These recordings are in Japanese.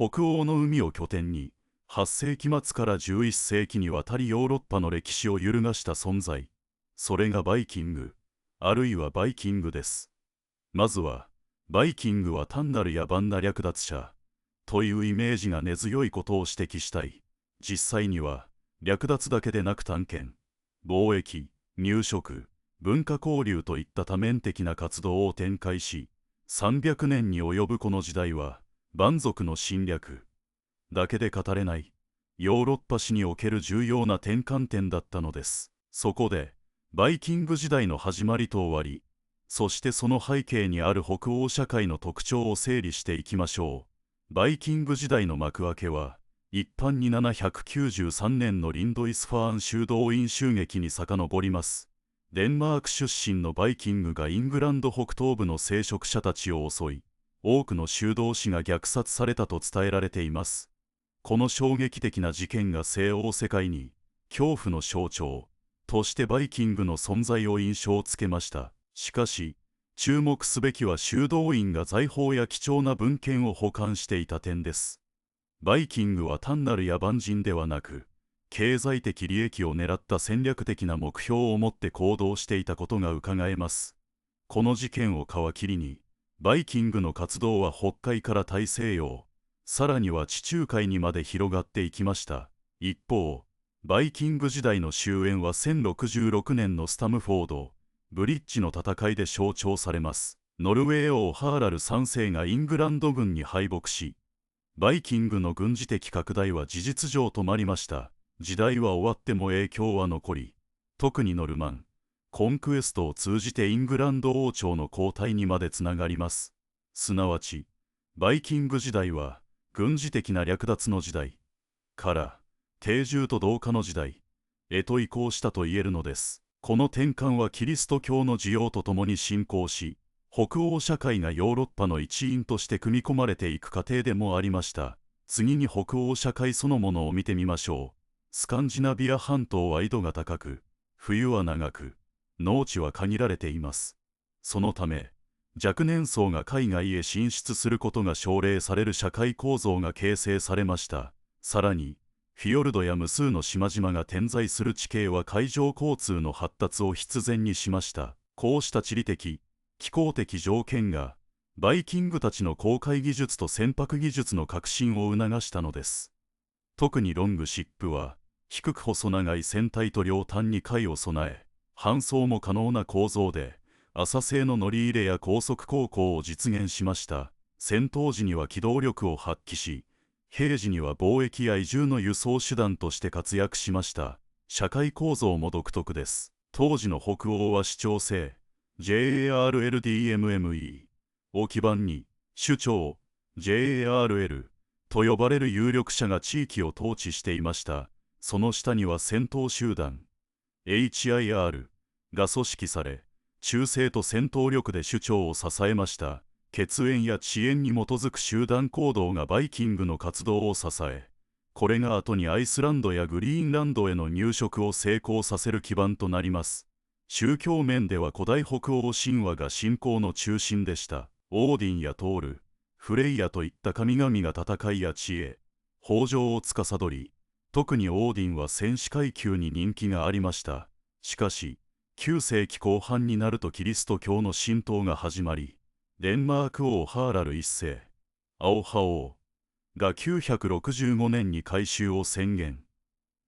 北欧の海を拠点に8世紀末から11世紀にわたりヨーロッパの歴史を揺るがした存在、それがバイキング、あるいはバイキングです。まずはバイキングは単なる野蛮な略奪者というイメージが根強いことを指摘したい。実際には略奪だけでなく探検、貿易、入植、文化交流といった多面的な活動を展開し、300年に及ぶこの時代は蛮族の侵略だけで語れないヨーロッパ史における重要な転換点だったのです。そこでバイキング時代の始まりと終わり、そしてその背景にある北欧社会の特徴を整理していきましょう。バイキング時代の幕開けは一般に793年のリンドイスファーン修道院襲撃に遡ります。デンマーク出身のバイキングがイングランド北東部の聖職者たちを襲い、多くの修道士が虐殺されたと伝えられています。この衝撃的な事件が西欧世界に恐怖の象徴としてバイキングの存在を印象づけました。しかし、注目すべきは修道院が財宝や貴重な文献を保管していた点です。バイキングは単なる野蛮人ではなく、経済的利益を狙った戦略的な目標を持って行動していたことがうかがえます。この事件を皮切りに、バイキングの活動は北海から大西洋、さらには地中海にまで広がっていきました。一方、バイキング時代の終焉は1066年のスタムフォード・ブリッジの戦いで象徴されます。ノルウェー王ハーラル3世がイングランド軍に敗北し、バイキングの軍事的拡大は事実上止まりました。時代は終わっても影響は残り、特にノルマン、コンクエストを通じてイングランド王朝の交代にまでつながります。すなわち、バイキング時代は、軍事的な略奪の時代から、定住と同化の時代へと移行したと言えるのです。この転換はキリスト教の需要とともに進行し、北欧社会がヨーロッパの一員として組み込まれていく過程でもありました。次に北欧社会そのものを見てみましょう。スカンジナビア半島は緯度が高く、冬は長く、農地は限られています。そのため、若年層が海外へ進出することが奨励される社会構造が形成されました。さらに、フィヨルドや無数の島々が点在する地形は海上交通の発達を必然にしました。こうした地理的、気候的条件が、バイキングたちの航海技術と船舶技術の革新を促したのです。特にロングシップは、低く細長い船体と両端に貝を備え、搬送も可能な構造で、浅製の乗り入れや高速航行を実現しました。戦闘時には機動力を発揮し、平時には貿易や移住の輸送手段として活躍しました。社会構造も独特です。当時の北欧は市長制、JARLDMME を基盤に、首長、JARL と呼ばれる有力者が地域を統治していました。その下には戦闘集団、HIR が組織され、忠誠と戦闘力で首長を支えました。血縁や遅延に基づく集団行動がバイキングの活動を支え、これが後にアイスランドやグリーンランドへの入植を成功させる基盤となります。宗教面では古代北欧神話が信仰の中心でした。オーディンやトール、フレイヤといった神々が戦いや知恵、豊穣を司り、特にオーディンは戦士階級に人気がありました。しかし、9世紀後半になるとキリスト教の浸透が始まり、デンマーク王ハーラル一世、アオハ王が965年に改宗を宣言。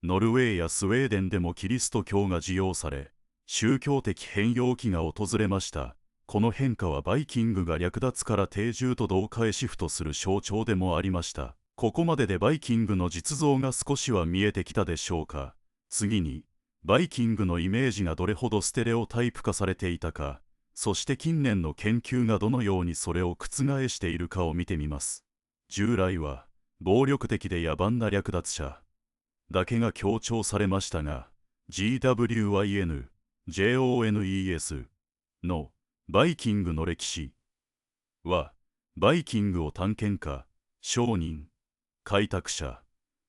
ノルウェーやスウェーデンでもキリスト教が授与され、宗教的変容期が訪れました。この変化はバイキングが略奪から定住と同化へシフトする象徴でもありました。ここまででバイキングの実像が少しは見えてきたでしょうか。次に、バイキングのイメージがどれほどステレオタイプ化されていたか、そして近年の研究がどのようにそれを覆しているかを見てみます。従来は、暴力的で野蛮な略奪者だけが強調されましたが、GWIN、JONES のバイキングの歴史は、バイキングを探検家、商人、開拓者、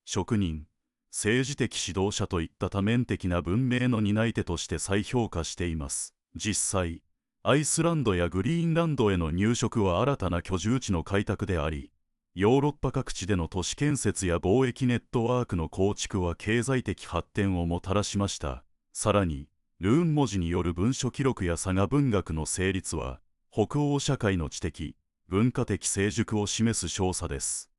職人、政治的指導者といった多面的な文明の担い手として再評価しています。実際、アイスランドやグリーンランドへの入植は新たな居住地の開拓であり、ヨーロッパ各地での都市建設や貿易ネットワークの構築は経済的発展をもたらしました。さらに、ルーン文字による文書記録や佐賀文学の成立は、北欧社会の知的、文化的成熟を示す証左です。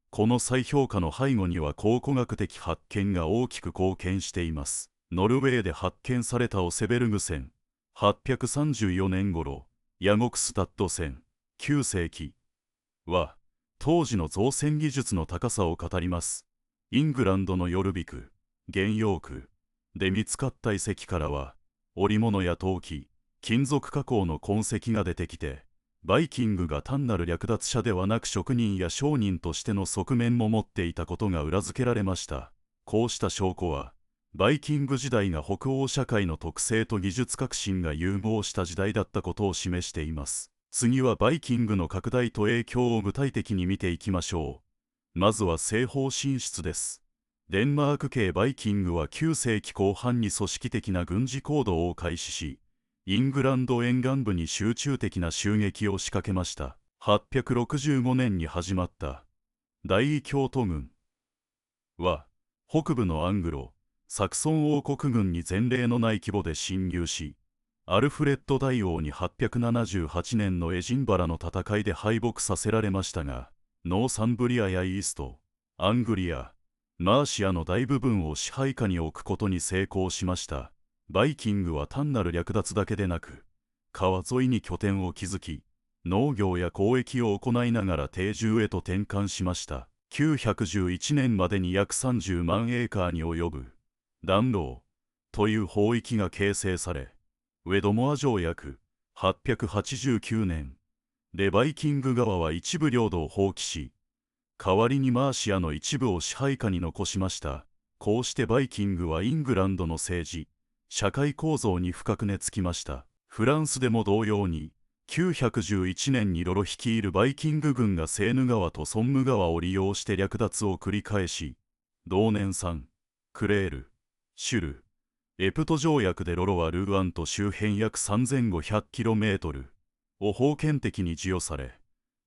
この再評価の背後には考古学的発見が大きく貢献しています。ノルウェーで発見されたオセベルグ船、834年頃、ヤゴクスタッド船、9世紀は、当時の造船技術の高さを語ります。イングランドのヨルビク、原ヨークで見つかった遺跡からは、織物や陶器、金属加工の痕跡が出てきて、バイキングが単なる略奪者ではなく職人や商人としての側面も持っていたことが裏付けられました。こうした証拠は、バイキング時代が北欧社会の特性と技術革新が融合した時代だったことを示しています。次はバイキングの拡大と影響を具体的に見ていきましょう。まずは西方進出です。デンマーク系バイキングは9世紀後半に組織的な軍事行動を開始し、イングランド沿岸部に集中的な襲撃を仕掛けました。865年に始まった大異教徒軍は、北部のアングロ、サクソン王国軍に前例のない規模で侵入し、アルフレッド大王に878年のエジンバラの戦いで敗北させられましたが、ノーサンブリアやイースト、アングリア、マーシアの大部分を支配下に置くことに成功しました。バイキングは単なる略奪だけでなく、川沿いに拠点を築き、農業や交易を行いながら定住へと転換しました。911年までに約30万エーカーに及ぶ、ダンローという法域が形成され、ウェドモア条約889年でバイキング側は一部領土を放棄し、代わりにマーシアの一部を支配下に残しました。こうしてバイキングはイングランドの政治、社会構造に深く根付きました。フランスでも同様に、911年にロロ率いるバイキング軍がセーヌ川とソンム川を利用して略奪を繰り返し、同年3、クレール、シュル、エプト条約でロロはルーアンと周辺約 3500km を封建的に授与され、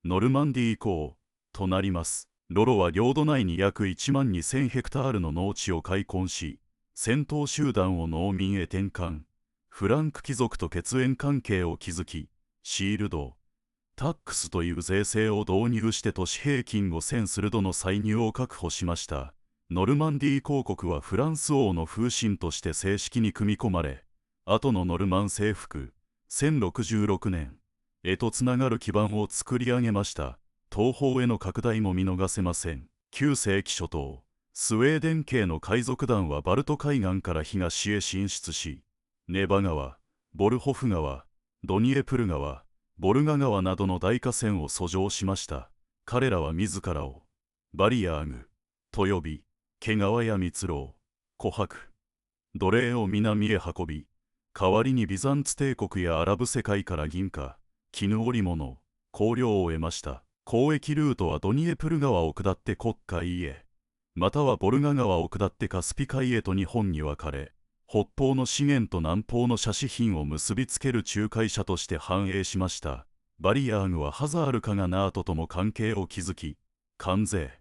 ノルマンディー以降となります。ロロは領土内に約1万2000ヘクタールの農地を開墾し、戦闘集団を農民へ転換、フランク貴族と血縁関係を築き、シールド、タックスという税制を導入して都市平均を1000スルドの歳入を確保しました。ノルマンディー公国はフランス王の風神として正式に組み込まれ、後のノルマン征服、1066年へとつながる基盤を作り上げました。東方への拡大も見逃せません。9世紀初頭、スウェーデン系の海賊団はバルト海岸から東へ進出し、ネバ川、ボルホフ川、ドニエプル川、ボルガ川などの大河川を遡上しました。彼らは自らをバリアーグと呼び、毛皮や蜜蝋、琥珀、奴隷を南へ運び、代わりにビザンツ帝国やアラブ世界から銀貨、絹織物、香料を得ました。交易ルートはドニエプル川を下って黒海へ、またはボルガ川を下ってカスピ海へと日本に分かれ、北方の資源と南方の奢侈品を結びつける仲介者として繁栄しました。バリアーグはハザールカガナートとも関係を築き、関税、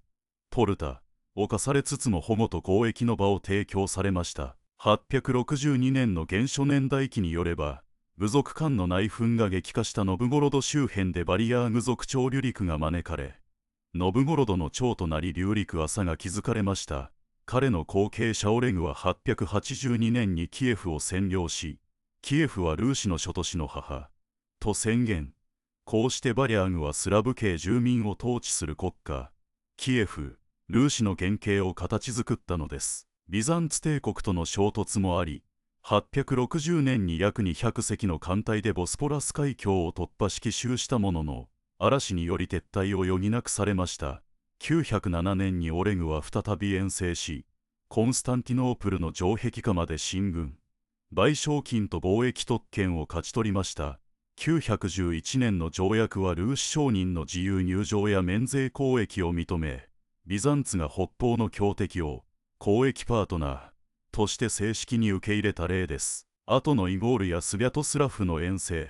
ポルタを課されつつも保護と交易の場を提供されました。862年の原初年代記によれば、部族間の内紛が激化したノブゴロド周辺でバリアーグ族長リュリクが招かれ、ノブゴロドの長となりリュリク朝が築かれました。彼の後継者オレグは882年にキエフを占領し、キエフはルーシの諸都市の母と宣言。こうしてバリアーグはスラブ系住民を統治する国家、キエフ、ルーシの原型を形作ったのです。ビザンツ帝国との衝突もあり、860年に約200隻の艦隊でボスポラス海峡を突破し奇襲したものの、嵐により撤退を余儀なくされました。907年にオレグは再び遠征し、コンスタンティノープルの城壁下まで進軍、賠償金と貿易特権を勝ち取りました。911年の条約はルーシ商人の自由入場や免税交易を認め、ビザンツが北方の強敵を交易パートナーとして正式に受け入れた例です。後のイゴールやスビャトスラフの遠征、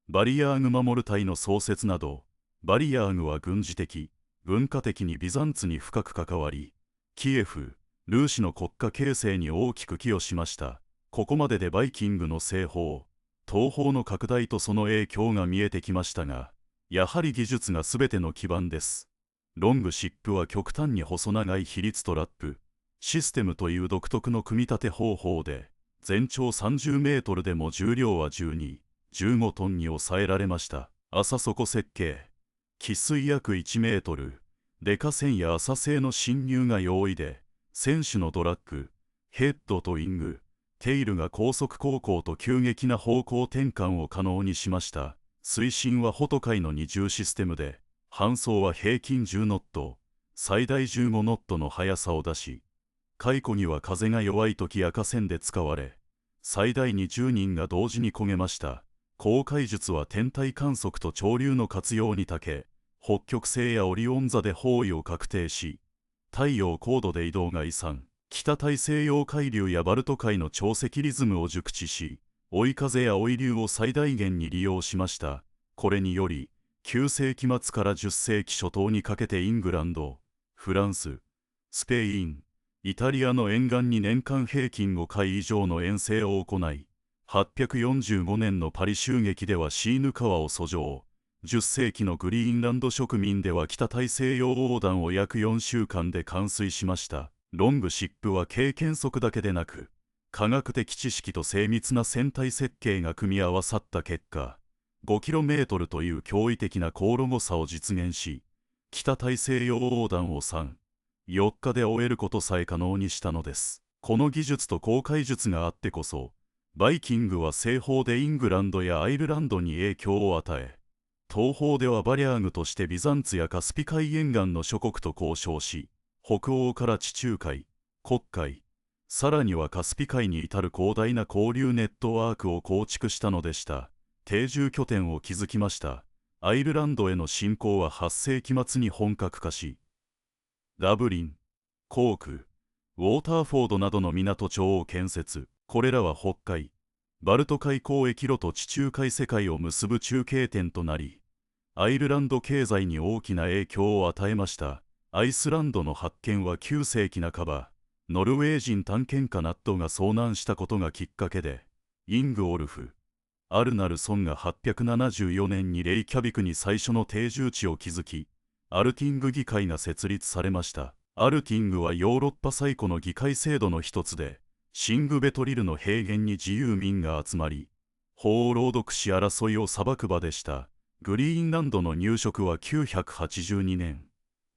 バリアーグ守る隊の創設など、バリアーグは軍事的、文化的にビザンツに深く関わり、キエフ、ルーシの国家形成に大きく寄与しました。ここまででバイキングの西方、東方の拡大とその影響が見えてきましたが、やはり技術が全ての基盤です。ロングシップは極端に細長い比率トラップシステムという独特の組み立て方法で、全長30メートルでも重量は12、15トンに抑えられました。浅底設計、汽水約1メートル、デカ線や浅製の侵入が容易で、選手のドラッグ、ヘッドとウィング、テイルが高速航行と急激な方向転換を可能にしました。推進はホト界の二重システムで、搬送は平均10ノット、最大15ノットの速さを出し、解雇には風が弱い時赤線で使われ、最大20人が同時に漕げました。航海術は天体観測と潮流の活用に長け、北極星やオリオン座で方位を確定し、太陽高度で移動が遺産、北大西洋海流やバルト海の潮汐リズムを熟知し、追い風や追い流を最大限に利用しました。これにより、9世紀末から10世紀初頭にかけてイングランド、フランス、スペイン、イタリアの沿岸に年間平均5回以上の遠征を行い、845年のパリ襲撃ではシーヌ川を遡上、10世紀のグリーンランド植民では北大西洋横断を約4週間で完遂しました。ロングシップは経験則だけでなく、科学的知識と精密な船体設計が組み合わさった結果、5km という驚異的な航路誤差を実現し、北大西洋横断を3、4日で終えることさえ可能にしたのです。この技術と航海術があってこそ、バイキングは西方でイングランドやアイルランドに影響を与え、東方ではバリャーグとしてビザンツやカスピ海沿岸の諸国と交渉し、北欧から地中海、黒海、さらにはカスピ海に至る広大な交流ネットワークを構築したのでした。定住拠点を築きました。アイルランドへの侵攻は8世紀末に本格化し、ダブリン、コーク、ウォーターフォードなどの港町を建設。これらは北海、バルト海交易路と地中海世界を結ぶ中継点となり、アイルランド経済に大きな影響を与えました。アイスランドの発見は9世紀半ば、ノルウェー人探検家ナットが遭難したことがきっかけで、イングオルフ、アルナルソンが874年にレイキャビクに最初の定住地を築き、アルティング議会が設立されました。アルティングはヨーロッパ最古の議会制度の一つで、シングベトリルの平原に自由民が集まり、法を朗読し争いを裁く場でした。グリーンランドの入植は982年、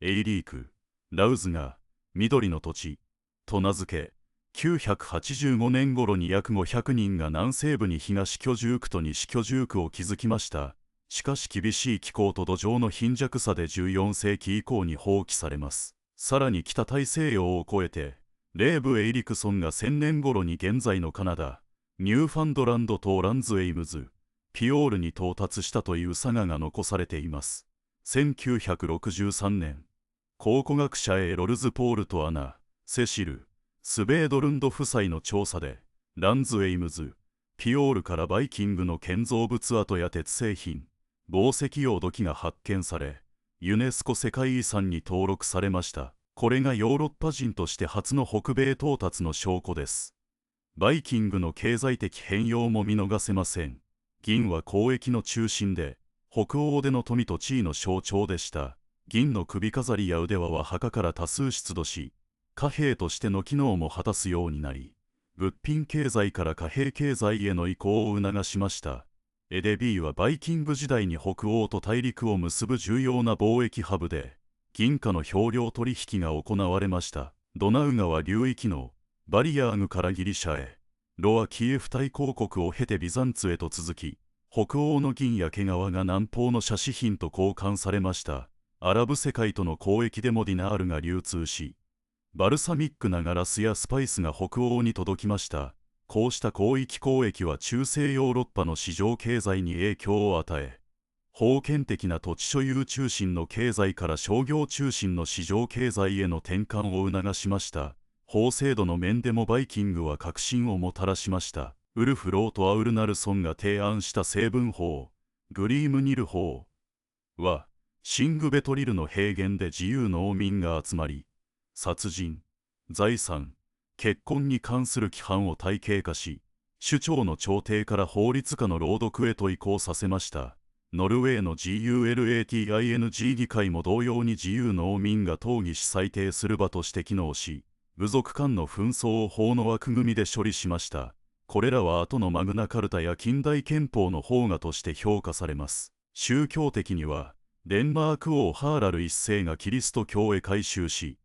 エイリーク、ラウズが緑の土地と名付け、985年頃に約500人が南西部に東居住区と西居住区を築きました。しかし厳しい気候と土壌の貧弱さで14世紀以降に放棄されます。さらに北大西洋を越えて、レーブ・エイリクソンが1000年頃に現在のカナダ、ニューファンドランド島ランズエイムズ、ピオールに到達したというサガが残されています。1963年、考古学者ロルズ・ポールとアナ・セシル・スベードルンド夫妻の調査で、ランズエイムズ、ピオールからバイキングの建造物跡や鉄製品、紡績用土器が発見され、ユネスコ世界遺産に登録されました。これがヨーロッパ人として初の北米到達の証拠です。バイキングの経済的変容も見逃せません。銀は交易の中心で、北欧での富と地位の象徴でした。銀の首飾りや腕輪は墓から多数出土し、貨幣としての機能も果たすようになり、物品経済から貨幣経済への移行を促しました。エデビーはバイキング時代に北欧と大陸を結ぶ重要な貿易ハブで、銀貨の表量取引が行われました。ドナウ川流域のバリアーグからギリシャへ、ロはキエフ大公国を経てビザンツへと続き、北欧の銀や毛皮が南方の写真品と交換されました。アラブ世界との交易でもディナールが流通し、バルサミックなガラスやスパイスが北欧に届きました。こうした広域交易は中世ヨーロッパの市場経済に影響を与え、封建的な土地所有中心の経済から商業中心の市場経済への転換を促しました。法制度の面でもバイキングは革新をもたらしました。ウルフ・ローとアウルナルソンが提案した成分法、グリームニル法は、シングベトリルの平原で自由農民が集まり、殺人、財産、結婚に関する規範を体系化し、首長の朝廷から法律下の朗読へと移行させました。ノルウェーの GULATING 議会も同様に自由農民が討議し裁定する場として機能し、部族間の紛争を法の枠組みで処理しました。これらは後のマグナカルタや近代憲法の法画として評価されます。宗教的には、デンマーク王ハーラル一世がキリスト教へ改宗し、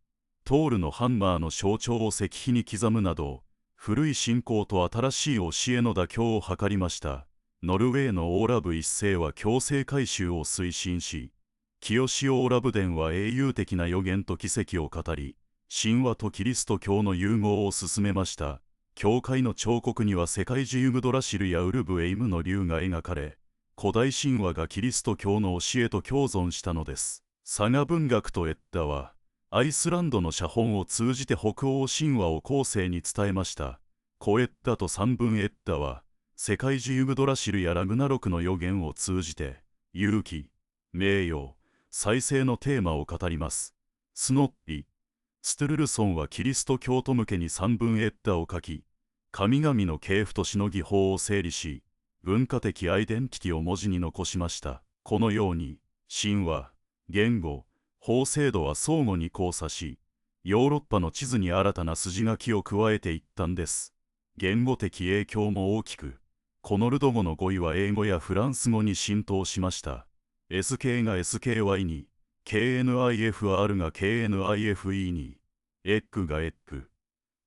トールのハンマーの象徴を石碑に刻むなど、古い信仰と新しい教えの妥協を図りました。ノルウェーのオーラブ一世は強制改宗を推進し、清志オーラブ伝は英雄的な予言と奇跡を語り、神話とキリスト教の融合を進めました。教会の彫刻には世界中ユグドラシルやウルブエイムの竜が描かれ、古代神話がキリスト教の教えと共存したのです。サガ文学とエッダは、アイスランドの写本を通じて北欧神話を後世に伝えました。コエッダと三文エッダは、世界中ユグドラシルやラグナロクの予言を通じて、勇気、名誉、再生のテーマを語ります。スノッピ、ストゥルルソンはキリスト教徒向けに三文エッダを書き、神々の系譜としの技法を整理し、文化的アイデンティティを文字に残しました。このように、神話、言語、法制度は相互に交差し、ヨーロッパの地図に新たな筋書きを加えていったんです。言語的影響も大きく、コノルド語の語彙は英語やフランス語に浸透しました。SK が SKY に、KNIFR が KNIFE に、エッグがエッグ、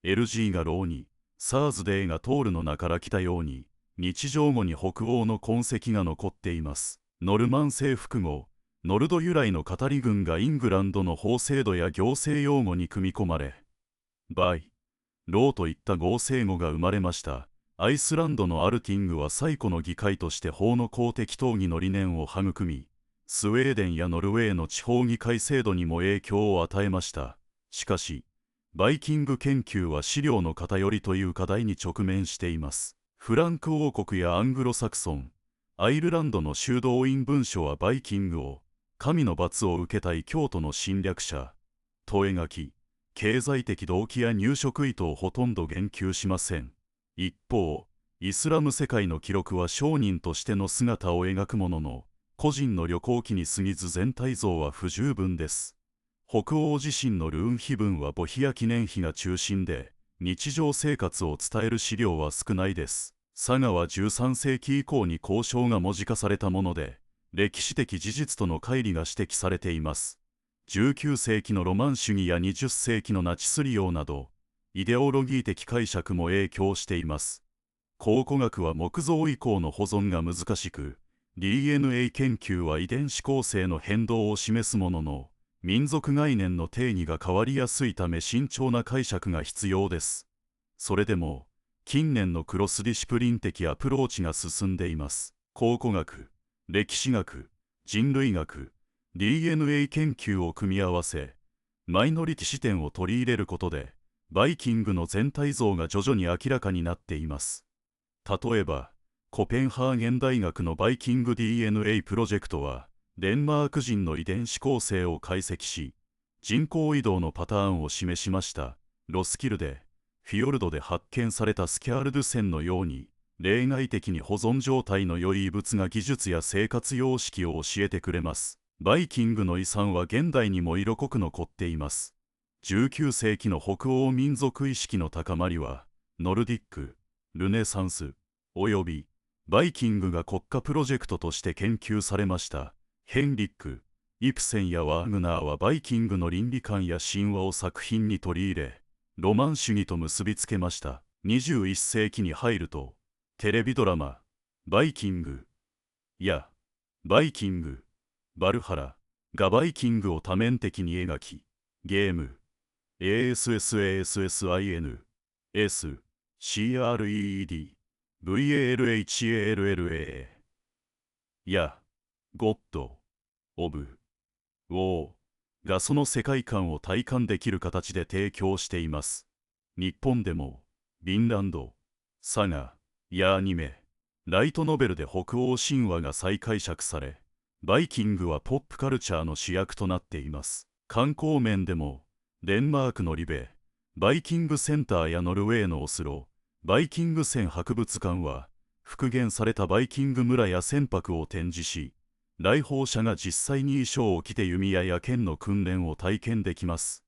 LG がローに、SARS デーがトールの名から来たように、日常語に北欧の痕跡が残っています。ノルマン征服後、ノルド由来のカタリ軍がイングランドの法制度や行政用語に組み込まれ、バイ、ローといった合成語が生まれました。アイスランドのアルティングは最古の議会として法の公的討議の理念を育み、スウェーデンやノルウェーの地方議会制度にも影響を与えました。しかし、バイキング研究は資料の偏りという課題に直面しています。フランク王国やアングロサクソン、アイルランドの修道院文書はバイキングを神の罰を受けた異教徒の侵略者と描き、経済的動機や入植意図をほとんど言及しません。一方、イスラム世界の記録は商人としての姿を描くものの、個人の旅行記に過ぎず全体像は不十分です。北欧地震のルーン碑文は墓碑や記念碑が中心で、日常生活を伝える資料は少ないです。佐賀は13世紀以降に交渉が文字化されたもので、歴史的事実との乖離が指摘されています。19世紀のロマン主義や20世紀のナチス利用など、イデオロギー的解釈も影響しています。考古学は木造以降の保存が難しく、DNA 研究は遺伝子構成の変動を示すものの、民族概念の定義が変わりやすいため慎重な解釈が必要です。それでも、近年のクロスディシプリン的アプローチが進んでいます。考古学、歴史学、人類学、DNA 研究を組み合わせ、マイノリティ視点を取り入れることで、バイキングの全体像が徐々に明らかになっています。例えば、コペンハーゲン大学のバイキング DNA プロジェクトは、デンマーク人の遺伝子構成を解析し、人口移動のパターンを示しました。ロスキルで、フィヨルドで発見されたスキャールドゥ線のように、例外的に保存状態の良い遺物が技術や生活様式を教えてくれます。バイキングの遺産は現代にも色濃く残っています。19世紀の北欧民族意識の高まりは、ノルディック、ルネサンス、およびバイキングが国家プロジェクトとして研究されました。ヘンリック、イプセンやワーグナーはバイキングの倫理観や神話を作品に取り入れ、ロマン主義と結びつけました。21世紀に入ると、テレビドラマ、バイキングやバイキング、バルハラがバイキングを多面的に描き、ゲーム、ASSASSIN、S、CREED、VALHALLA や、ゴッド、オブ、ウォーがその世界観を体感できる形で提供しています。日本でも、フィンランド、サガやアニメ、ライトノベルで北欧神話が再解釈され、バイキングはポップカルチャーの主役となっています。観光面でも、デンマークのリベ、バイキングセンターやノルウェーのオスロ、バイキング船博物館は、復元されたバイキング村や船舶を展示し、来訪者が実際に衣装を着て弓矢や剣の訓練を体験できます。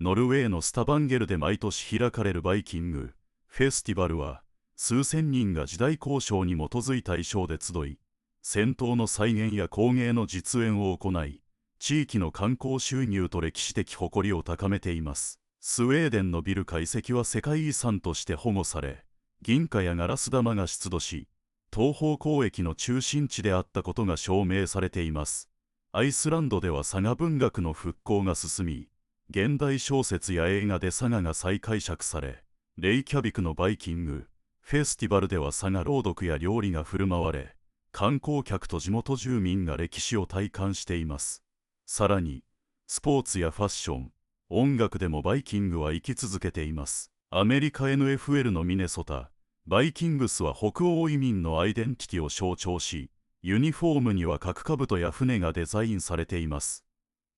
ノルウェーのスタバンゲルで毎年開かれるバイキングフェスティバルは、数千人が時代交渉に基づいた衣装で集い、戦闘の再現や工芸の実演を行い、地域の観光収入と歴史的誇りを高めています。スウェーデンのビル解析は世界遺産として保護され、銀貨やガラス玉が出土し、東方交易の中心地であったことが証明されています。アイスランドでは佐賀文学の復興が進み、現代小説や映画で佐賀が再解釈され、レイキャビクのバイキングフェスティバルでは佐賀朗読や料理が振る舞われ、観光客と地元住民が歴史を体感しています。さらに、スポーツやファッション、音楽でもバイキングは生き続けています。アメリカ NFL のミネソタ、バイキングスは北欧移民のアイデンティティを象徴し、ユニフォームには核兜や船がデザインされています。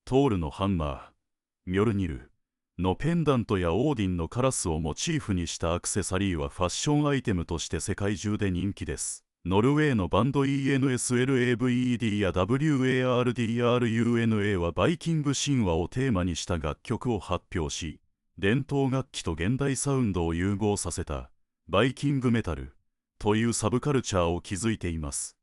トールのハンマー、ミョルニルのペンダントやオーディンのカラスをモチーフにしたアクセサリーはファッションアイテムとして世界中で人気です。ノルウェーのバンド ENSLAVED や WARDRUNA はバイキング神話をテーマにした楽曲を発表し、伝統楽器と現代サウンドを融合させたバイキングメタルというサブカルチャーを築いています。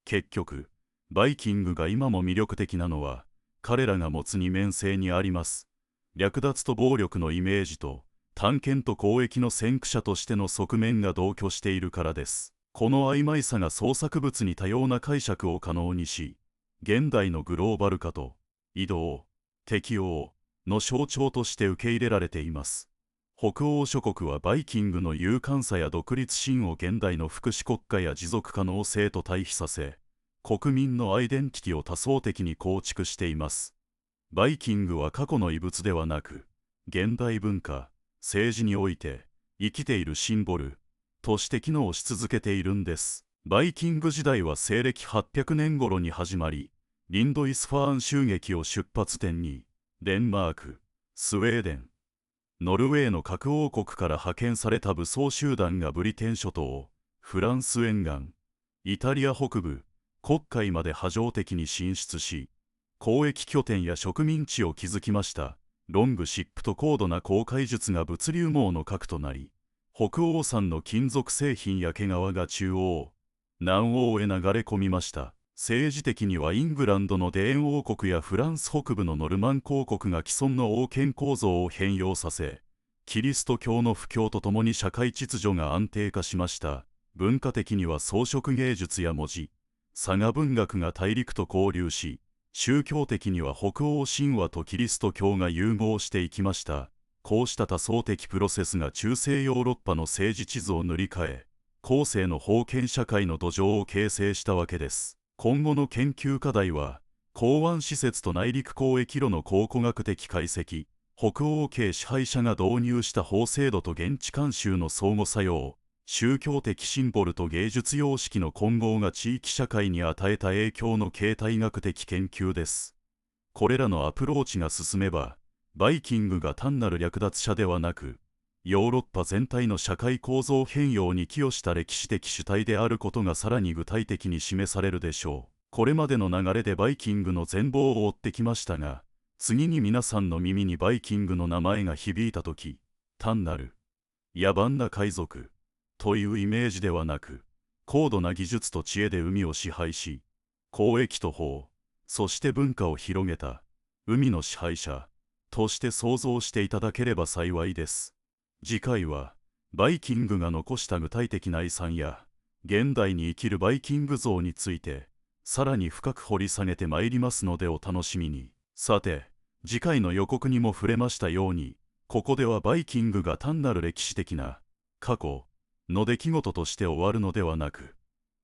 結局、バイキングが今も魅力的なのは、彼らが持つ二面性にあります。略奪と暴力のイメージと、探検と交易の先駆者としての側面が同居しているからです。この曖昧さが創作物に多様な解釈を可能にし、現代のグローバル化と移動、適応の象徴として受け入れられています。北欧諸国はバイキングの勇敢さや独立心を現代の福祉国家や持続可能性と対比させ、国民のアイデンティティを多層的に構築しています。バイキングは過去の遺物ではなく、現代文化、政治において生きているシンボルとして機能し続けているんです。バイキング時代は西暦800年頃に始まり、リンドイスファーン襲撃を出発点に、デンマーク、スウェーデン、ノルウェーの核王国から派遣された武装集団がブリテン諸島、フランス沿岸、イタリア北部、黒海まで波状的に進出し、交易拠点や植民地を築きました。ロングシップと高度な航海術が物流網の核となり、北欧産の金属製品や毛皮が中央、南欧へ流れ込みました。政治的にはイングランドのデーン王国やフランス北部のノルマン公国が既存の王権構造を変容させ、キリスト教の布教とともに社会秩序が安定化しました。文化的には装飾芸術や文字、佐賀文学が大陸と交流し、宗教的には北欧神話とキリスト教が融合していきました。こうした多層的プロセスが中世ヨーロッパの政治地図を塗り替え、後世の封建社会の土壌を形成したわけです。今後の研究課題は、港湾施設と内陸交易路の考古学的解析、北欧系支配者が導入した法制度と現地慣習の相互作用、宗教的シンボルと芸術様式の混合が地域社会に与えた影響の形態学的研究です。これらのアプローチが進めば、バイキングが単なる略奪者ではなく、ヨーロッパ全体の社会構造変容に寄与した歴史的主体であることがさらに具体的に示されるでしょう。これまでの流れでバイキングの全貌を追ってきましたが、次に皆さんの耳にバイキングの名前が響いたとき、単なる野蛮な海賊というイメージではなく、高度な技術と知恵で海を支配し、交易と法、そして文化を広げた海の支配者として想像していただければ幸いです。次回は、バイキングが残した具体的な遺産や、現代に生きるバイキング像について、さらに深く掘り下げてまいりますのでお楽しみに。さて、次回の予告にも触れましたように、ここではバイキングが単なる歴史的な過去の出来事として終わるのではなく、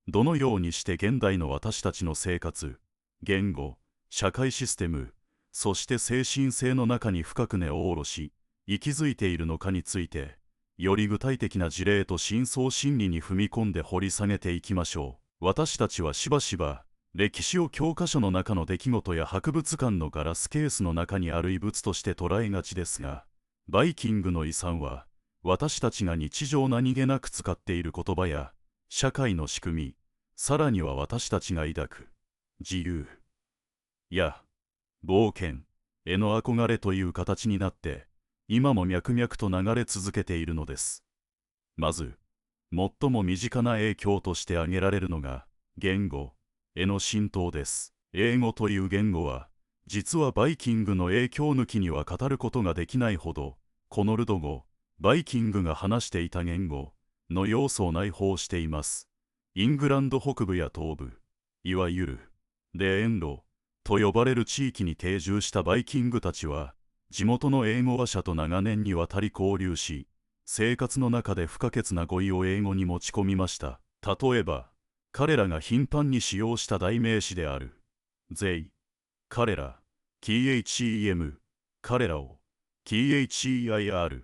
どのようにして現代の私たちの生活、言語、社会システム、そして精神性の中に深く根を下ろし、息づいているのかについて、より具体的な事例と深層心理に踏み込んで掘り下げていきましょう。私たちはしばしば、歴史を教科書の中の出来事や博物館のガラスケースの中にある遺物として捉えがちですが、バイキングの遺産は、私たちが日常何気なく使っている言葉や、社会の仕組み、さらには私たちが抱く自由や冒険への憧れという形になって、今も脈々と流れ続けているのです。まず、最も身近な影響として挙げられるのが、言語への浸透です。英語という言語は、実はバイキングの影響抜きには語ることができないほど、コノルド語、バイキングが話していた言語の要素を内包しています。イングランド北部や東部、いわゆるレーン路と呼ばれる地域に定住したバイキングたちは、地元の英語話者と長年にわたり交流し、生活の中で不可欠な語彙を英語に持ち込みました。例えば、彼らが頻繁に使用した代名詞である They、彼ら、THEM、彼らを、THEIR、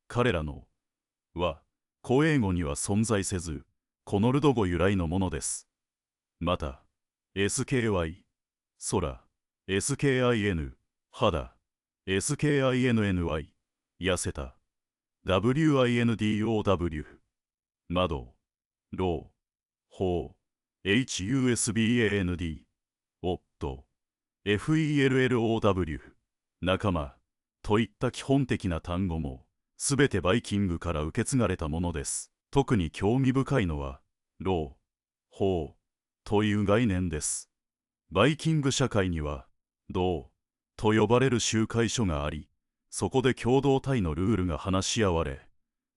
彼らのは、古英語には存在せず、コノルド語由来のものです。また、SKY、空、SKIN、肌、SKINNY、痩せた、WINDOW、窓、ロー、法、HUSBAND、夫、FELLOW、仲間といった基本的な単語も、すべてバイキングから受け継がれたものです。特に興味深いのは、ロー、法という概念です。バイキング社会には、道と呼ばれる集会所があり、そこで共同体のルールが話し合われ、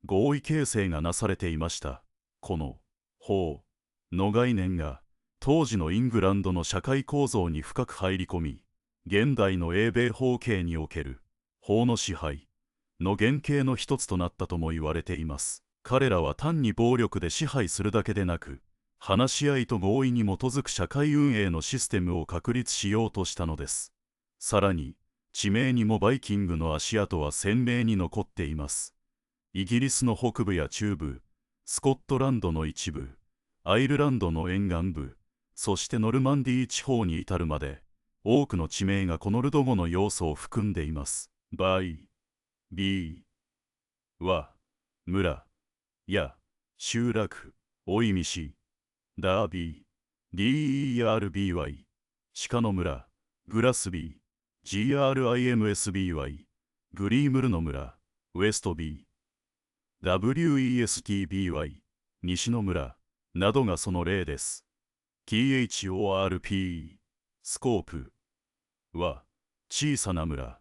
合意形成がなされていました。この法の概念が、当時のイングランドの社会構造に深く入り込み、現代の英米法系における法の支配の原型の一つとなったとも言われています。彼らは単に暴力で支配するだけでなく、話し合いと合意に基づく社会運営のシステムを確立しようとしたのです。さらに、地名にもバイキングの足跡は鮮明に残っています。イギリスの北部や中部、スコットランドの一部、アイルランドの沿岸部、そしてノルマンディー地方に至るまで、多くの地名がコノルド語の要素を含んでいます。バイ、ビーは、村、や、集落を意味し、ダービー、DERBY、鹿の村、グラスビー、GRIMSBY、グリームルの村、ウエストビー、WESTBY、西の村、などがその例です。THORP、スコープは、小さな村、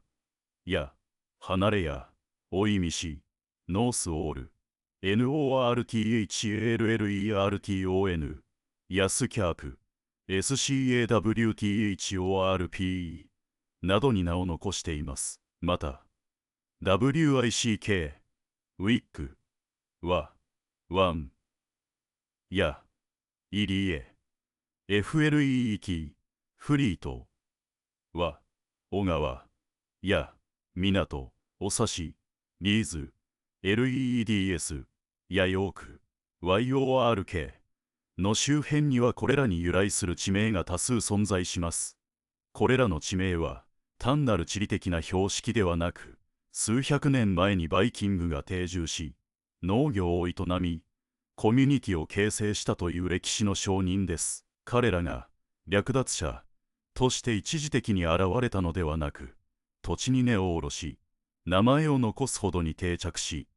や、離れや、を意味し、ノースオール、NORTHALLERTON、ヤスキャープ、SCAWTHORP などに名を残しています。また、WICK、ウィックは、ワン、や、入り江、FLEET、フリートは、小川、や、港を指し、リーズ、LEEDS、やヨーク、YORK の周辺にはこれらに由来する地名が多数存在します。これらの地名は、単なる地理的な標識ではなく、数百年前にバイキングが定住し、農業を営み、コミュニティを形成したという歴史の証人です。彼らが略奪者として一時的に現れたのではなく、土地に根を下ろし、名前を残すほどに定着し、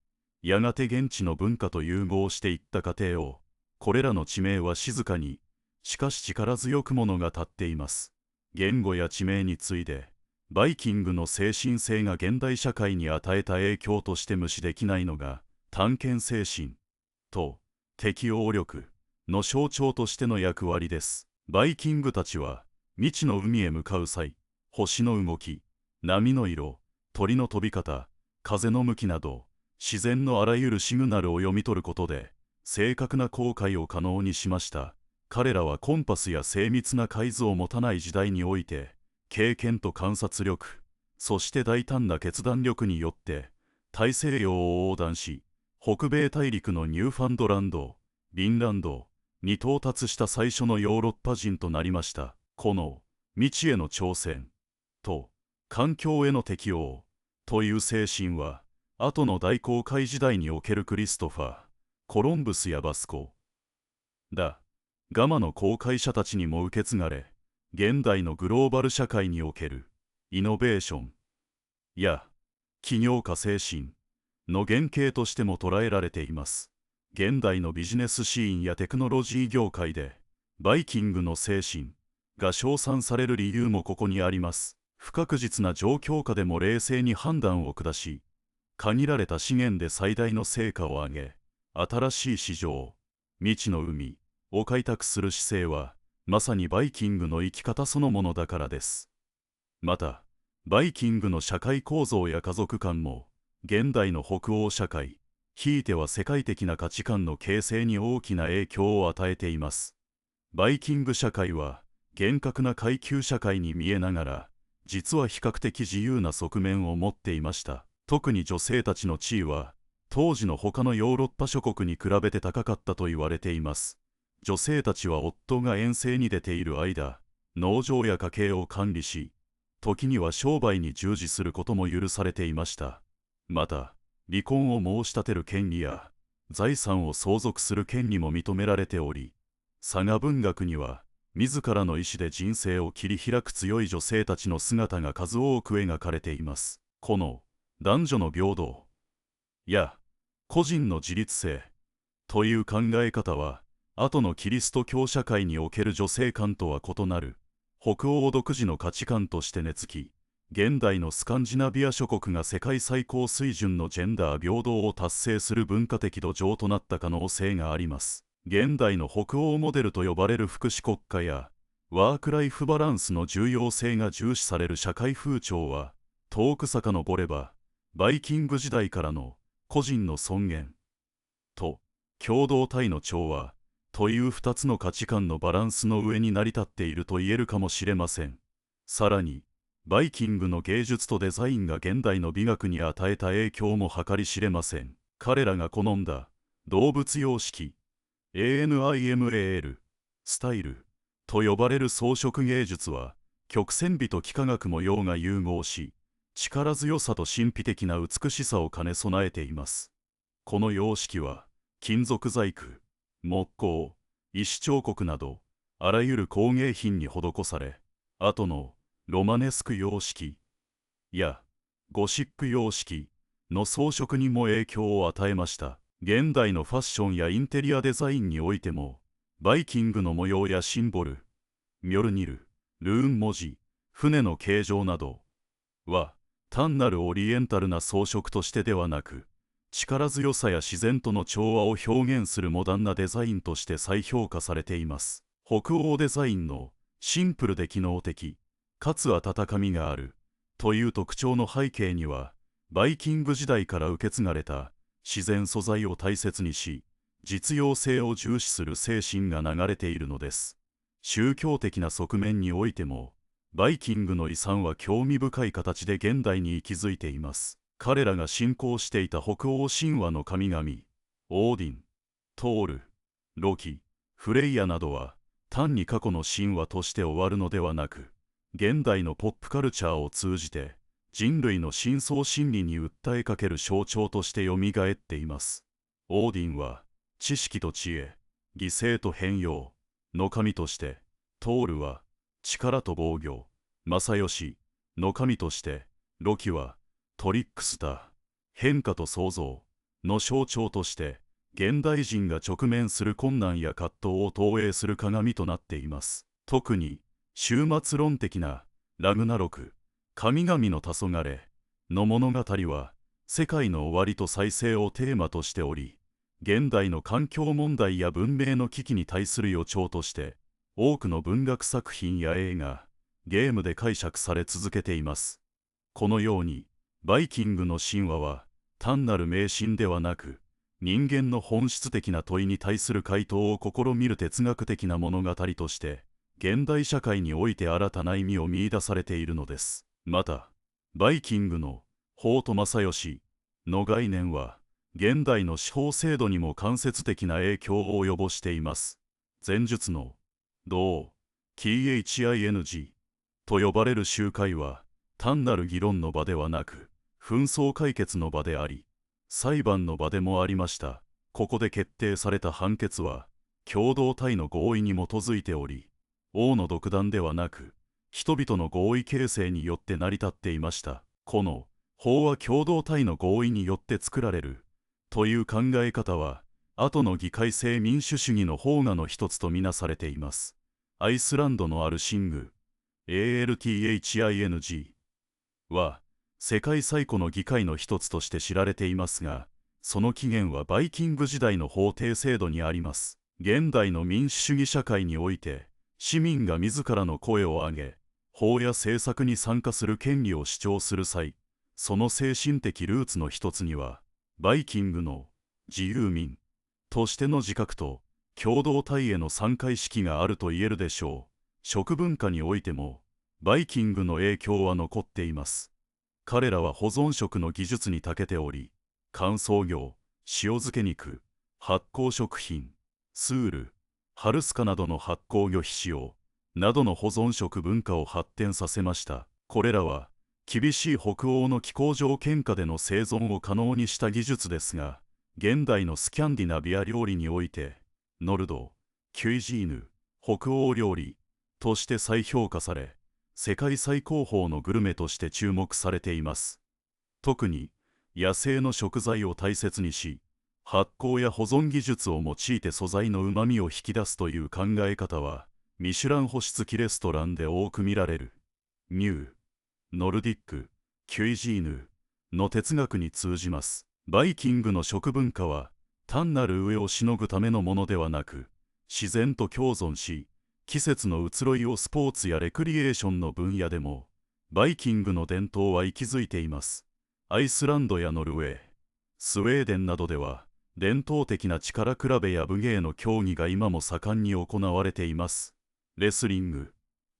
やがて現地の文化と融合していった過程を、これらの地名は静かに、しかし力強く物語っています。言語や地名に次いで、バイキングの精神性が現代社会に与えた影響として無視できないのが、探検精神と適応力の象徴としての役割です。バイキングたちは、未知の海へ向かう際、星の動き、波の色、鳥の飛び方、風の向きなど、自然のあらゆるシグナルを読み取ることで、正確な航海を可能にしました。彼らはコンパスや精密な海図を持たない時代において、経験と観察力、そして大胆な決断力によって、大西洋を横断し、北米大陸のニューファンドランド、フィンランド、に到達した最初のヨーロッパ人となりました。この未知への挑戦と環境への適応という精神は、後の大航海時代におけるクリストファー・コロンブスやバスコ・ダ・ガマの航海者たちにも受け継がれ、現代のグローバル社会におけるイノベーションや起業家精神の原型としても捉えられています。現代のビジネスシーンやテクノロジー業界でバイキングの精神が称賛される理由もここにあります。不確実な状況下でも冷静に判断を下し、限られた資源で最大の成果を上げ、新しい市場、未知の海を開拓する姿勢は、まさにバイキングの生き方そのものだからです。また、バイキングの社会構造や家族観も、現代の北欧社会、ひいては世界的な価値観の形成に大きな影響を与えています。バイキング社会は、厳格な階級社会に見えながら、実は比較的自由な側面を持っていました。特に女性たちの地位は、当時の他のヨーロッパ諸国に比べて高かったと言われています。女性たちは夫が遠征に出ている間、農場や家計を管理し、時には商売に従事することも許されていました。また、離婚を申し立てる権利や、財産を相続する権利も認められており、佐賀文学には、自らの意志で人生を切り開く強い女性たちの姿が数多く描かれています。この男女の平等や個人の自立性という考え方は、後のキリスト教社会における女性観とは異なる北欧独自の価値観として根付き、現代のスカンジナビア諸国が世界最高水準のジェンダー平等を達成する文化的土壌となった可能性があります。現代の北欧モデルと呼ばれる福祉国家やワークライフバランスの重要性が重視される社会風潮は、遠く遡ればバイキング時代からの個人の尊厳と共同体の調和という2つの価値観のバランスの上に成り立っていると言えるかもしれません。さらに、バイキングの芸術とデザインが現代の美学に与えた影響も計り知れません。彼らが好んだ動物様式、ANIMAL、スタイルと呼ばれる装飾芸術は、曲線美と幾何学模様が融合し、力強さと神秘的な美しさを兼ね備えています。この様式は、金属細工、木工、石彫刻など、あらゆる工芸品に施され、後のロマネスク様式やゴシック様式の装飾にも影響を与えました。現代のファッションやインテリアデザインにおいても、バイキングの模様やシンボル、ミョルニル、ルーン文字、船の形状などは、単なるオリエンタルな装飾としてではなく、力強さや自然との調和を表現するモダンなデザインとして再評価されています。北欧デザインのシンプルで機能的、かつ温かみがあるという特徴の背景には、バイキング時代から受け継がれた自然素材を大切にし、実用性を重視する精神が流れているのです。宗教的な側面においても、バイキングの遺産は興味深い形で現代に息づいています。彼らが信仰していた北欧神話の神々、オーディン、トール、ロキ、フレイヤなどは、単に過去の神話として終わるのではなく、現代のポップカルチャーを通じて、人類の深層心理に訴えかける象徴としてよみがえっています。オーディンは、知識と知恵、犠牲と変容の神として、トールは、力と防御、正義の神として、ロキは、トリックスター、変化と創造の象徴として、現代人が直面する困難や葛藤を投影する鏡となっています。特に、終末論的なラグナロク、神々の黄昏の物語は、世界の終わりと再生をテーマとしており、現代の環境問題や文明の危機に対する予兆として、多くの文学作品や映画、ゲームで解釈され続けています。このように、バイキングの神話は、単なる迷信ではなく、人間の本質的な問いに対する回答を試みる哲学的な物語として、現代社会において新たな意味を見出されているのです。また、バイキングの法と正義の概念は、現代の司法制度にも間接的な影響を及ぼしています。前述の同 THING と呼ばれる集会は単なる議論の場ではなく紛争解決の場であり、裁判の場でもありました。ここで決定された判決は共同体の合意に基づいており、王の独断ではなく人々の合意形成によって成り立っていました。この法は共同体の合意によって作られるという考え方は後の議会制民主主義の法画の一つとみなされています。アイスランドのアルシング ALTHING は世界最古の議会の一つとして知られていますが、その起源はバイキング時代の法定制度にあります。現代の民主主義社会において市民が自らの声を上げ法や政策に参加する権利を主張する際、その精神的ルーツの一つにはバイキングの自由民としての自覚と共同体への参加意識があると言えるでしょう。食文化においてもバイキングの影響は残っています。彼らは保存食の技術に長けており、乾燥魚、塩漬け肉、発酵食品、スール、ハルスカなどの発酵魚非使用などの保存食文化を発展させました。これらは厳しい北欧の気候条件下での生存を可能にした技術ですが、現代のスキャンディナビア料理においてノルド、キュイジーヌ、北欧料理として再評価され、世界最高峰のグルメとして注目されています。特に野生の食材を大切にし、発酵や保存技術を用いて素材のうまみを引き出すという考え方はミシュラン星付きレストランで多く見られるニュー、ノルディック、キュイジーヌの哲学に通じます。バイキングの食文化は単なる飢えをしのぐためのものではなく、自然と共存し、季節の移ろいをスポーツやレクリエーションの分野でもバイキングの伝統は息づいています。アイスランドやノルウェー、スウェーデンなどでは伝統的な力比べや武芸の競技が今も盛んに行われています。レスリング、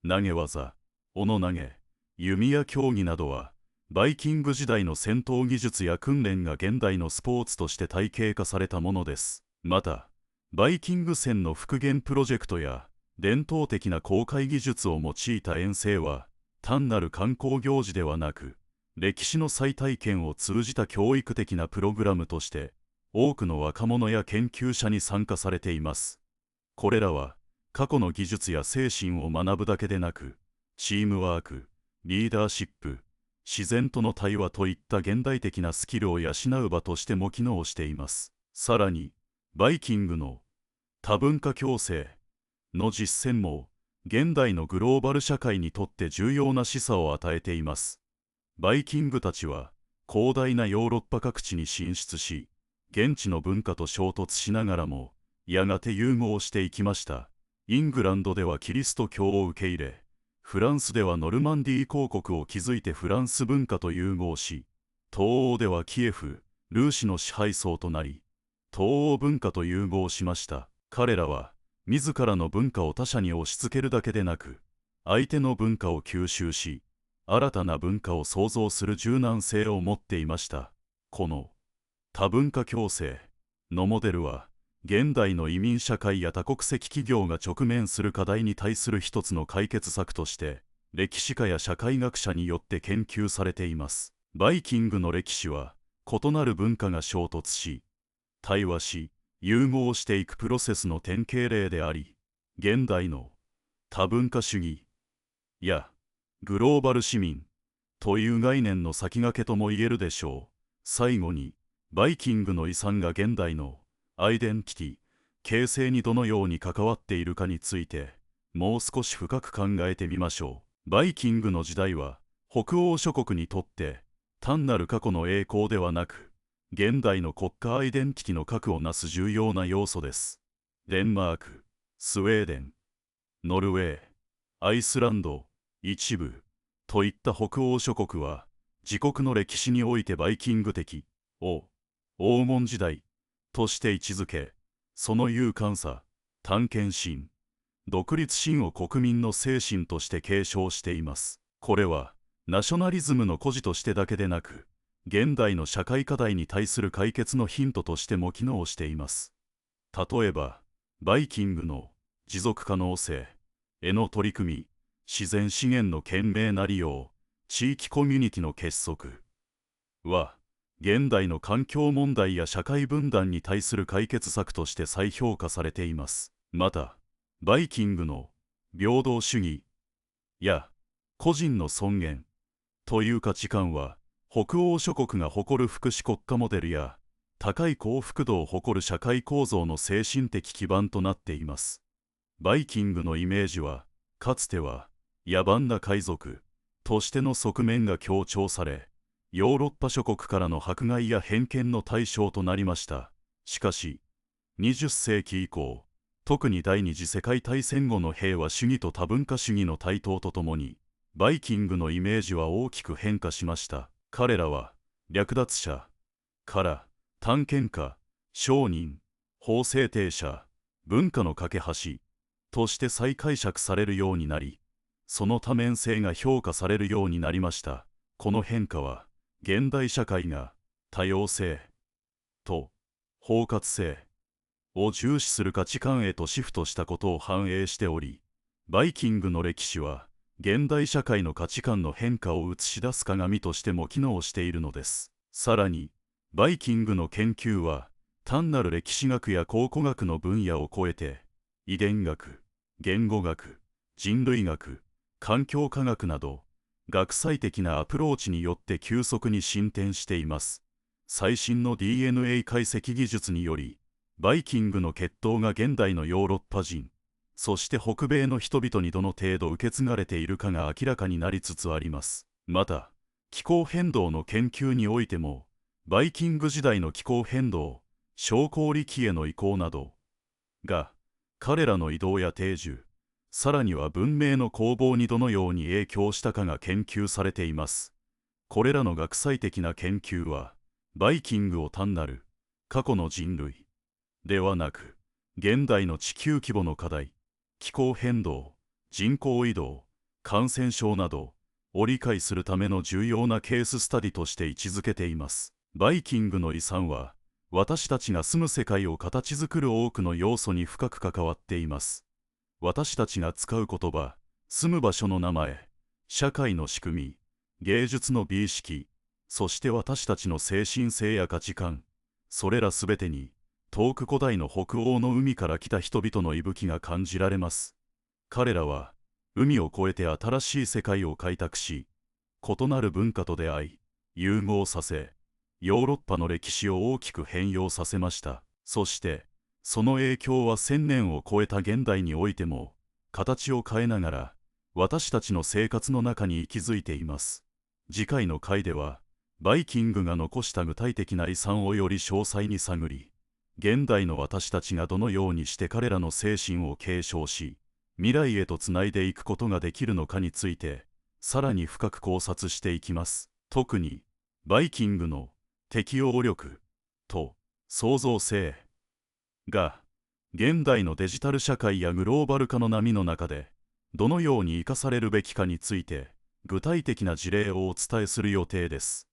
投げ技、斧投げ、弓矢競技などはバイキング時代の戦闘技術や訓練が現代のスポーツとして体系化されたものです。またバイキング船の復元プロジェクトや伝統的な航海技術を用いた遠征は単なる観光行事ではなく、歴史の再体験を通じた教育的なプログラムとして多くの若者や研究者に参加されています。これらは過去の技術や精神を学ぶだけでなく、チームワーク、リーダーシップ、自然との対話といった現代的なスキルを養う場としても機能しています。さらにバイキングの多文化共生の実践も現代のグローバル社会にとって重要な示唆を与えています。バイキングたちは広大なヨーロッパ各地に進出し、現地の文化と衝突しながらもやがて融合していきました。イングランドではキリスト教を受け入れ、フランスではノルマンディー公国を築いてフランス文化と融合し、東欧ではキエフ、ルーシの支配層となり、東欧文化と融合しました。彼らは自らの文化を他者に押し付けるだけでなく、相手の文化を吸収し、新たな文化を創造する柔軟性を持っていました。この多文化共生のモデルは、現代の移民社会や多国籍企業が直面する課題に対する一つの解決策として、歴史家や社会学者によって研究されています。バイキングの歴史は、異なる文化が衝突し、対話し、融合していくプロセスの典型例であり、現代の多文化主義やグローバル市民という概念の先駆けとも言えるでしょう。最後に、バイキングの遺産が現代のアイデンティティ、形成にどのように関わっているかについて、もう少し深く考えてみましょう。バイキングの時代は、北欧諸国にとって単なる過去の栄光ではなく、現代の国家アイデンティティの核をなす重要な要素です。デンマーク、スウェーデン、ノルウェー、アイスランド、一部といった北欧諸国は自国の歴史においてバイキング的を黄金時代として位置づけ、その勇敢さ、探検心、独立心を国民の精神として継承しています。これはナショナリズムの孤児としてだけでなく、現代の社会課題に対する解決のヒントとしても機能しています。例えば、バイキングの持続可能性への取り組み、自然資源の賢明な利用、地域コミュニティの結束は、現代の環境問題や社会分断に対する解決策として再評価されています。また、バイキングの平等主義や個人の尊厳という価値観は、北欧諸国が誇る福祉国家モデルや高い幸福度を誇る社会構造の精神的基盤となっています。バイキングのイメージは、かつては野蛮な海賊としての側面が強調され、ヨーロッパ諸国からの迫害や偏見の対象となりました。しかし、20世紀以降、特に第二次世界大戦後の平和主義と多文化主義の台頭とともに、バイキングのイメージは大きく変化しました。彼らは、略奪者から探検家、商人、法制定者、文化の架け橋として再解釈されるようになり、その多面性が評価されるようになりました。この変化は、現代社会が多様性と包括性を重視する価値観へとシフトしたことを反映しており、バイキングの歴史は現代社会の価値観の変化を映し出す鏡としても機能しているのです。さらに、バイキングの研究は単なる歴史学や考古学の分野を超えて、遺伝学、言語学、人類学、環境科学など、学際的なアプローチによって急速に進展しています。最新の DNA 解析技術により、バイキングの血統が現代のヨーロッパ人、そして北米の人々にどの程度受け継がれているかが明らかになりつつあります。また、気候変動の研究においても、バイキング時代の気候変動、小氷期への移行などが、彼らの移動や定住、さらには文明の攻防にどのように影響したかが研究されています。これらの学際的な研究は、バイキングを単なる過去の人類ではなく、現代の地球規模の課題、気候変動、人口移動、感染症などを理解するための重要なケーススタディとして位置づけています。バイキングの遺産は、私たちが住む世界を形作る多くの要素に深く関わっています。私たちが使う言葉、住む場所の名前、社会の仕組み、芸術の美意識、そして私たちの精神性や価値観、それらすべてに、遠く古代の北欧の海から来た人々の息吹が感じられます。彼らは、海を越えて新しい世界を開拓し、異なる文化と出会い、融合させ、ヨーロッパの歴史を大きく変容させました。そして、その影響は1000年を超えた現代においても、形を変えながら、私たちの生活の中に息づいています。次回の回では、バイキングが残した具体的な遺産をより詳細に探り、現代の私たちがどのようにして彼らの精神を継承し、未来へとつないでいくことができるのかについて、さらに深く考察していきます。特に、バイキングの適応力と創造性が現代のデジタル社会やグローバル化の波の中でどのように生かされるべきかについて具体的な事例をお伝えする予定です。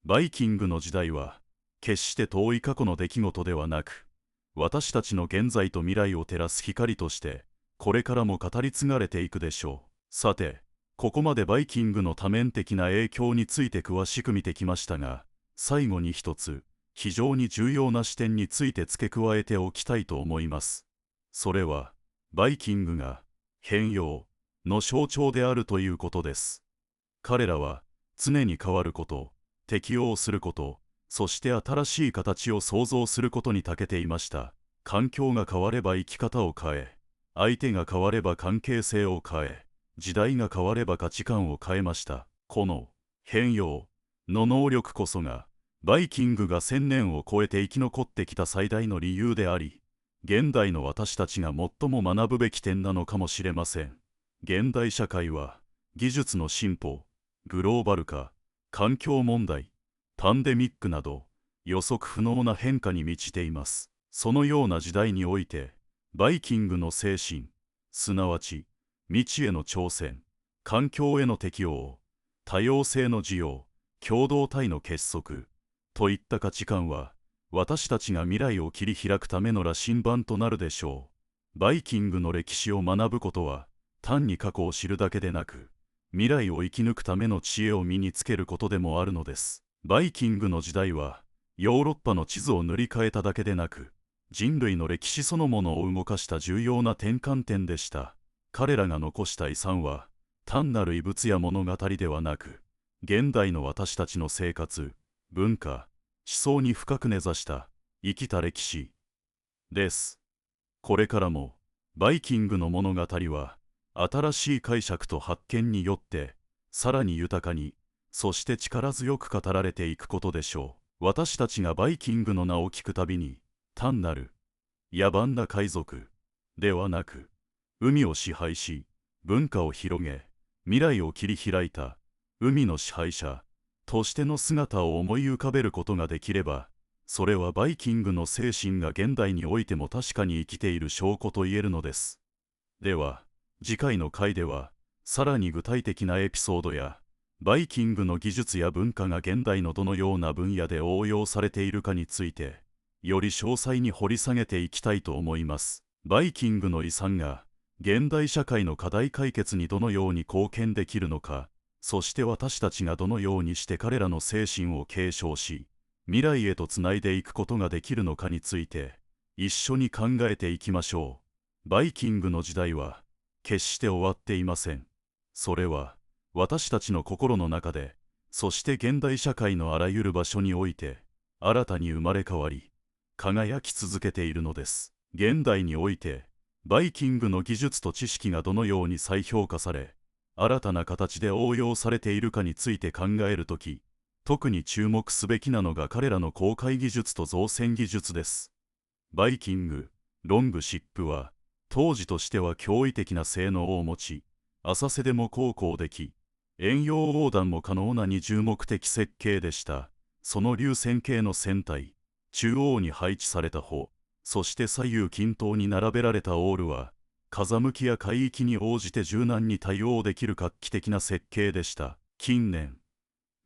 バイキングの時代は決して遠い過去の出来事ではなく、私たちの現在と未来を照らす光としてこれからも語り継がれていくでしょう。さて、ここまでバイキングの多面的な影響について詳しく見てきましたが、最後に一つ非常に重要な視点について付け加えておきたいと思います。それは、バイキングが変容の象徴であるということです。彼らは常に変わること、適応すること、そして新しい形を創造することに長けていました。環境が変われば生き方を変え、相手が変われば関係性を変え、時代が変われば価値観を変えました。この変容の能力こそが、バイキングが1000年を超えて生き残ってきた最大の理由であり、現代の私たちが最も学ぶべき点なのかもしれません。現代社会は、技術の進歩、グローバル化、環境問題、パンデミックなど、予測不能な変化に満ちています。そのような時代において、バイキングの精神、すなわち、未知への挑戦、環境への適応、多様性の需要、共同体の結束、といった価値観は、私たちが未来を切り開くための羅針盤となるでしょう。バイキングの歴史を学ぶことは、単に過去を知るだけでなく、未来を生き抜くための知恵を身につけることでもあるのです。バイキングの時代は、ヨーロッパの地図を塗り替えただけでなく、人類の歴史そのものを動かした重要な転換点でした。彼らが残した遺産は、単なる遺物や物語ではなく、現代の私たちの生活、文化、思想に深く根ざした生きた歴史です。これからも、バイキングの物語は、新しい解釈と発見によって、さらに豊かに、そして力強く語られていくことでしょう。私たちがバイキングの名を聞くたびに、単なる野蛮な海賊ではなく、海を支配し、文化を広げ、未来を切り開いた海の支配者としての姿を思い浮かべることができれば、それはバイキングの精神が現代においても確かに生きている証拠と言えるのです。では、次回の回では、さらに具体的なエピソードや、バイキングの技術や文化が現代のどのような分野で応用されているかについて、より詳細に掘り下げていきたいと思います。バイキングの遺産が、現代社会の課題解決にどのように貢献できるのか、そして私たちがどのようにして彼らの精神を継承し、未来へとつないでいくことができるのかについて、一緒に考えていきましょう。バイキングの時代は、決して終わっていません。それは、私たちの心の中で、そして現代社会のあらゆる場所において、新たに生まれ変わり、輝き続けているのです。現代において、バイキングの技術と知識がどのように再評価され、新たな形で応用されているかについて考えるとき、特に注目すべきなのが彼らの航海技術と造船技術です。バイキング、ロングシップは、当時としては驚異的な性能を持ち、浅瀬でも航行でき、遠洋横断も可能な二重目的設計でした。その流線形の船体、中央に配置された帆、そして左右均等に並べられたオールは、風向きや海域に応じて柔軟に対応できる画期的な設計でした。近年、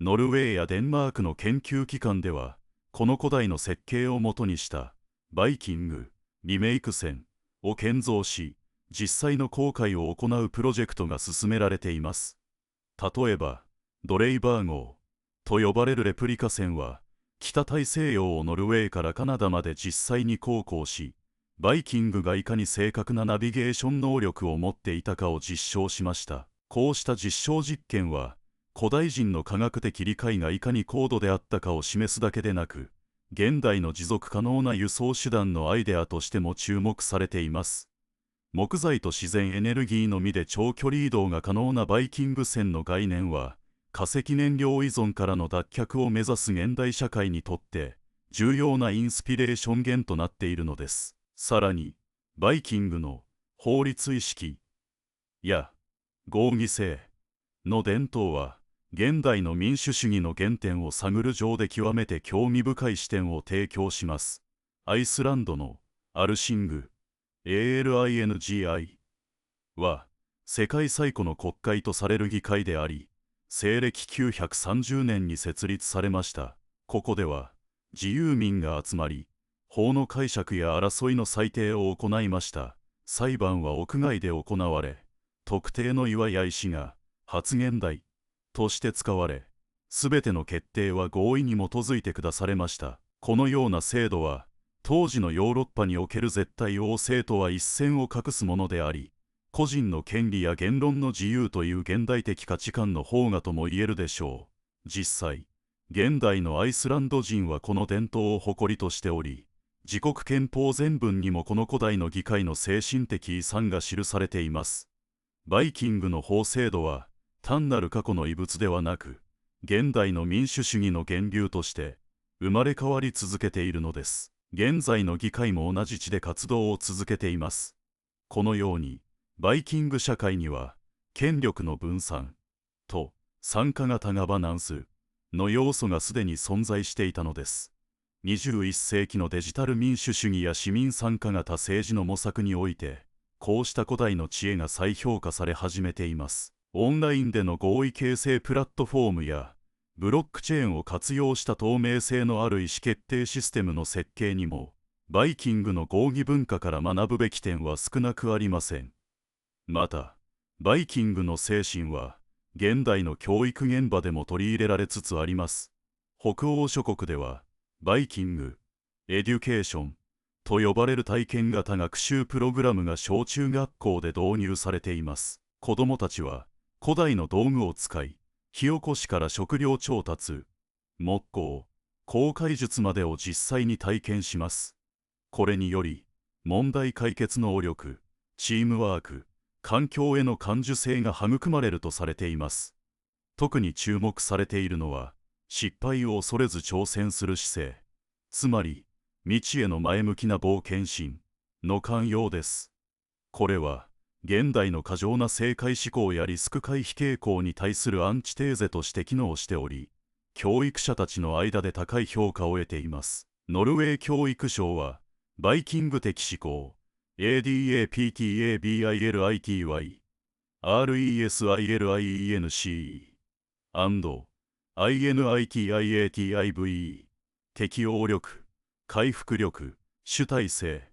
ノルウェーやデンマークの研究機関では、この古代の設計をもとにした、バイキング、リメイク船を建造し、実際の航海を行うプロジェクトが進められています。例えば、ドレイバー号と呼ばれるレプリカ船は、北大西洋をノルウェーからカナダまで実際に航行し、バイキングがいかに正確なナビゲーション能力を持っていたかを実証しました。こうした実証実験は、古代人の科学的理解がいかに高度であったかを示すだけでなく、現代の持続可能な輸送手段のアイデアとしても注目されています。木材と自然エネルギーのみで長距離移動が可能なバイキング船の概念は、化石燃料依存からの脱却を目指す現代社会にとって重要なインスピレーション源となっているのです。さらに、バイキングの法律意識や合議制の伝統は、現代の民主主義の原点を探る上で極めて興味深い視点を提供します。アイスランドのアルシング ALINGI は、世界最古の国会とされる議会であり、西暦930年に設立されました。ここでは、自由民が集まり、法の解釈や争いの裁定を行いました。裁判は屋外で行われ、特定の岩や石が発言台として使われ、すべての決定は合意に基づいて下されました。このような制度は、当時のヨーロッパにおける絶対王政とは一線を画すものであり、個人の権利や言論の自由という現代的価値観の萌芽とも言えるでしょう。実際、現代のアイスランド人はこの伝統を誇りとしており、自国憲法全文にもこの古代の議会の精神的遺産が記されています。バイキングの法制度は、単なる過去の遺物ではなく、現代の民主主義の源流として生まれ変わり続けているのです。現在の議会も同じ地で活動を続けています。このように、バイキング社会には、権力の分散と参加型ガバナンスの要素がすでに存在していたのです。21世紀のデジタル民主主義や市民参加型政治の模索において、こうした古代の知恵が再評価され始めています。オンラインでの合意形成プラットフォームや、ブロックチェーンを活用した透明性のある意思決定システムの設計にも、バイキングの合議文化から学ぶべき点は少なくありません。また、バイキングの精神は、現代の教育現場でも取り入れられつつあります。北欧諸国では、バイキング、エデュケーションと呼ばれる体験型学習プログラムが小中学校で導入されています。子どもたちは、古代の道具を使い、火起こしから食料調達、木工、航海術までを実際に体験します。これにより、問題解決能力、チームワーク、環境への感受性が育まれるとされています。特に注目されているのは、失敗を恐れず挑戦する姿勢、つまり、未知への前向きな冒険心の寛容です。これは、現代の過剰な正解思考やリスク回避傾向に対するアンチテーゼとして機能しており、教育者たちの間で高い評価を得ています。ノルウェー教育省は、バイキング的思考、ADAPTABILITY、RESILIENCE、INITIATIVE、適応力、回復力、主体性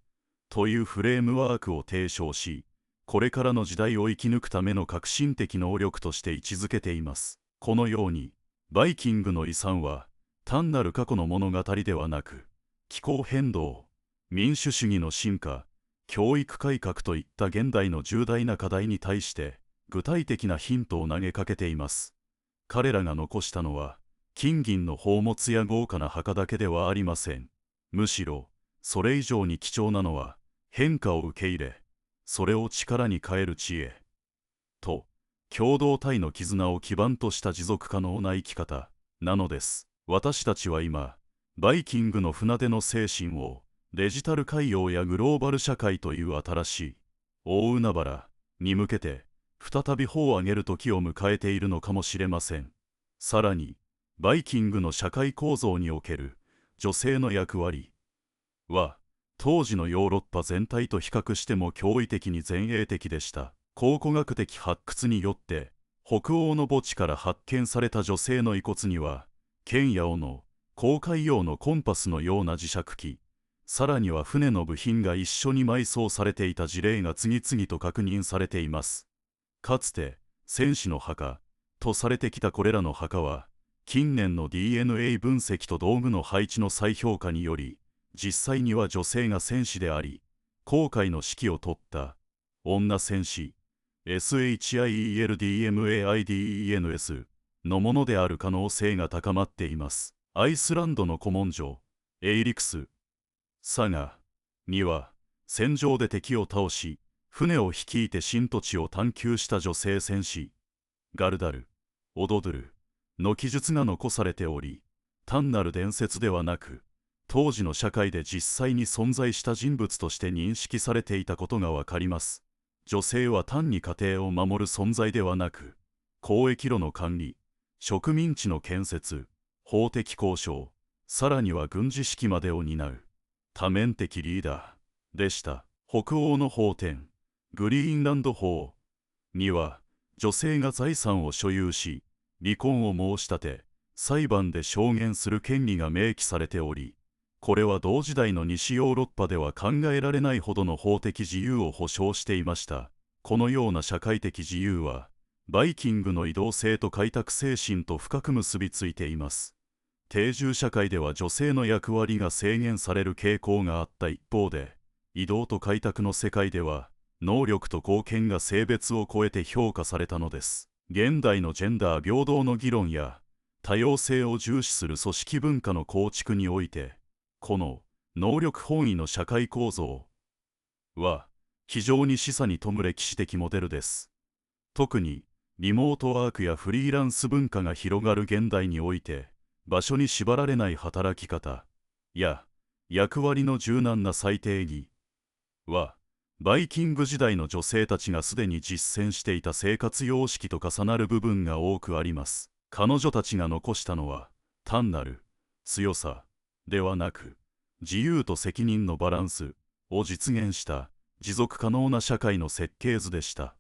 というフレームワークを提唱し、これからの時代を生き抜くための革新的能力として位置づけています。このように、バイキングの遺産は、単なる過去の物語ではなく、気候変動、民主主義の進化、教育改革といった現代の重大な課題に対して、具体的なヒントを投げかけています。彼らが残したのは、金銀の宝物や豪華な墓だけではありません。むしろ、それ以上に貴重なのは、変化を受け入れ、それを力に変える知恵と、共同体の絆を基盤とした持続可能な生き方なのです。私たちは今、バイキングの船出の精神をデジタル海洋やグローバル社会という新しい大海原に向けて再び帆を上げる時を迎えているのかもしれません。さらに、バイキングの社会構造における女性の役割は、当時のヨーロッパ全体と比較しても驚異的に前衛的でした。考古学的発掘によって、北欧の墓地から発見された女性の遺骨には、剣や斧、航海用のコンパスのような磁石機、さらには船の部品が一緒に埋葬されていた事例が次々と確認されています。かつて、戦士の墓とされてきたこれらの墓は、近年の DNA 分析と道具の配置の再評価により、実際には女性が戦士であり、航海の指揮を執った女戦士 SHIELDMAIDENS のものである可能性が高まっています。アイスランドの古文書エイリクス・サガには、戦場で敵を倒し、船を率いて新土地を探求した女性戦士ガルダル・オドドゥルの記述が残されており、単なる伝説ではなく、当時の社会で実際に存在した人物として認識されていたことがわかります。女性は単に家庭を守る存在ではなく、交易路の管理、植民地の建設、法的交渉、さらには軍事指揮までを担う多面的リーダーでした。北欧の法典、グリーンランド法には、女性が財産を所有し、離婚を申し立て、裁判で証言する権利が明記されており、これは同時代の西ヨーロッパでは考えられないほどの法的自由を保障していました。このような社会的自由は、バイキングの移動性と開拓精神と深く結びついています。定住社会では女性の役割が制限される傾向があった一方で、移動と開拓の世界では、能力と貢献が性別を超えて評価されたのです。現代のジェンダー平等の議論や、多様性を重視する組織文化の構築において、この能力本位の社会構造は非常に示唆に富む歴史的モデルです。特にリモートワークやフリーランス文化が広がる現代において、場所に縛られない働き方や役割の柔軟な再定義は、バイキング時代の女性たちがすでに実践していた生活様式と重なる部分が多くあります。彼女たちが残したのは単なる強さではなく、自由と責任のバランスを実現した持続可能な社会の設計図でした。